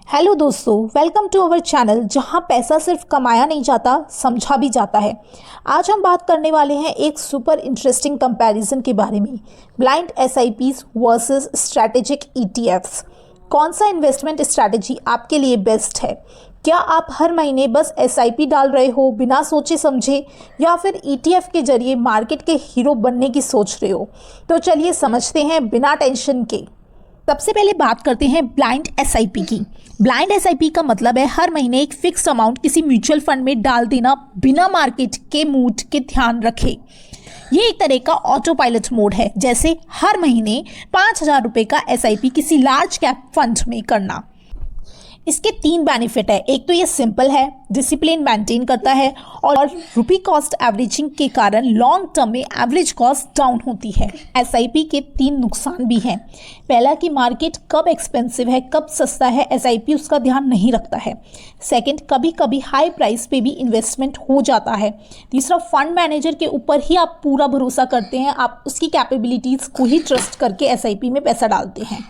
Hello दोस्तों, welcome to our channel जहां पैसा सिर्फ कमाया नहीं जाता, समझा भी जाता है। आज हम बात करने वाले हैं एक सुपर इंटरेस्टिंग कंपैरिजन के बारे में, blind SIPs versus strategic ETFs. कौन सा इन्वेस्टमेंट स्ट्रैटेजी आपके लिए बेस्ट है? क्या आप हर महीने बस एसआईपी डाल रहे हो बिना सोचे समझे, या फिर ईटीएफ के जरिए मार्केट के हीरो बनने की सोच रहे हो? तो चलिए समझते हैं बिना टेंशन के। सबसे पहले बात करते हैं ब्लाइंड एसआईपी की। ब्लाइंड एसआईपी का मतलब है हर महीने एक फिक्स अमाउंट किसी म्यूचुअल फंड में डाल देना बिना मार्केट के मूड के ध्यान रखे। ये एक तरह का ऑटो पायलट मोड है, जैसे हर महीने 5,000 रुपये का एसआईपी किसी लार्ज कैप फंड में करना। इसके 3 बेनिफिट है। एक तो ये सिंपल है, डिसिप्लिन मेंटेन करता है, और रुपी कॉस्ट एवरेजिंग के कारण लॉन्ग टर्म में एवरेज कॉस्ट डाउन होती है। एसआईपी के 3 नुकसान भी हैं। पहला कि मार्केट कब एक्सपेंसिव है, कब सस्ता है, एसआईपी उसका ध्यान नहीं रखता है। सेकंड, कभी कभी हाई प्राइस पे भी इन्वेस्टमेंट हो जाता है। तीसरा, फंड मैनेजर के ऊपर ही आप पूरा भरोसा करते हैं, आप उसकी कैपेबिलिटीज़ को ही ट्रस्ट करके एसआईपी में पैसा डालते हैं।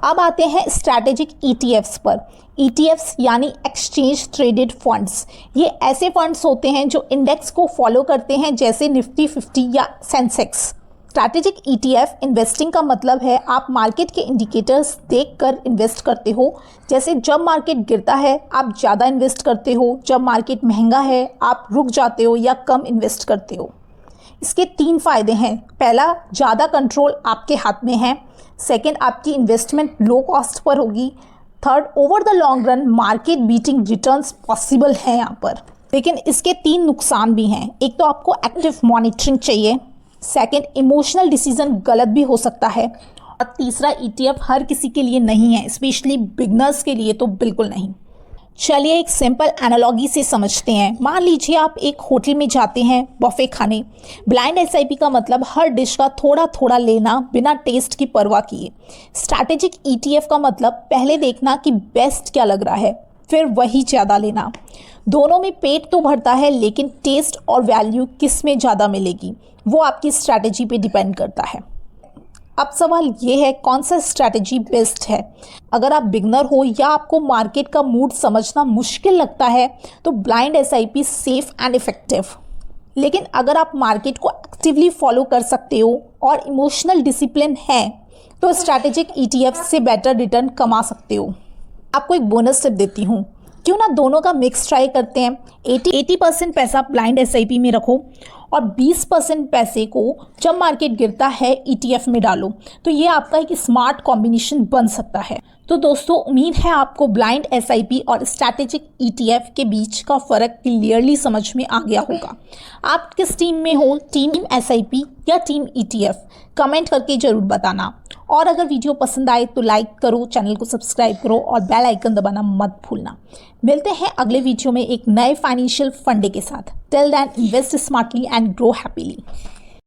अब आते हैं स्ट्रैटेजिक ईटीएफ्स पर। ईटीएफ्स यानी एक्सचेंज ट्रेडेड फंड्स। ये ऐसे फंड्स होते हैं जो इंडेक्स को फॉलो करते हैं, जैसे निफ्टी 50 या सेंसेक्स। स्ट्रैटेजिक ईटीएफ इन्वेस्टिंग का मतलब है आप मार्केट के इंडिकेटर्स देखकर इन्वेस्ट करते हो। जैसे जब मार्केट गिरता है आप ज़्यादा इन्वेस्ट करते हो, जब मार्केट महंगा है आप रुक जाते हो या कम इन्वेस्ट करते हो। इसके 3 फायदे हैं। पहला, ज़्यादा कंट्रोल आपके हाथ में है। सेकेंड, आपकी इन्वेस्टमेंट लो कॉस्ट पर होगी। Third, over the long run market beating returns possible है यहाँ पर। लेकिन इसके 3 नुकसान भी हैं। एक तो आपको एक्टिव मॉनिटरिंग चाहिए। सेकेंड, इमोशनल डिसीजन गलत भी हो सकता है। और तीसरा, ईटीएफ हर किसी के लिए नहीं है, स्पेशली बिगनर्स के लिए तो बिल्कुल नहीं। चलिए एक सिंपल एनालॉजी से समझते हैं। मान लीजिए आप एक होटल में जाते हैं बफे खाने। ब्लाइंड एसआईपी का मतलब हर डिश का थोड़ा थोड़ा लेना बिना टेस्ट की परवाह किए। स्ट्रैटेजिक ईटीएफ का मतलब पहले देखना कि बेस्ट क्या लग रहा है, फिर वही ज़्यादा लेना। दोनों में पेट तो भरता है, लेकिन टेस्ट और वैल्यू किस में ज़्यादा मिलेगी वो आपकी स्ट्रैटेजी पे डिपेंड करता है। अब सवाल ये है, कौन सा स्ट्रैटेजी बेस्ट है? अगर आप बिगनर हो या आपको मार्केट का मूड समझना मुश्किल लगता है तो blind SIP safe and effective. लेकिन अगर आप मार्केट को एक्टिवली फॉलो कर सकते हो और इमोशनल डिसिप्लिन है तो स्ट्रैटेजिक ईटीएफ से बेटर रिटर्न कमा सकते हो। आपको एक बोनस टिप देती हूँ, क्यों ना दोनों का मिक्स ट्राई करते हैं। 80% पैसा ब्लाइंड एसआईपी में रखो और 20% पैसे को जब मार्केट गिरता है ईटीएफ में डालो। तो ये आपका एक स्मार्ट कॉम्बिनेशन बन सकता है। तो दोस्तों, उम्मीद है आपको ब्लाइंड एसआईपी और स्ट्रैटेजिक ईटीएफ के बीच का फ़र्क क्लियरली समझ में आ गया होगा। आप किस टीम में हो, टीम एसआईपी या टीम ईटीएफ? कमेंट करके ज़रूर बताना। और अगर वीडियो पसंद आए तो लाइक करो, चैनल को सब्सक्राइब करो और बेल आइकन दबाना मत भूलना। मिलते हैं अगले वीडियो में एक नए फाइनेंशियल फंडे के साथ। Till then, invest smartly and grow happily.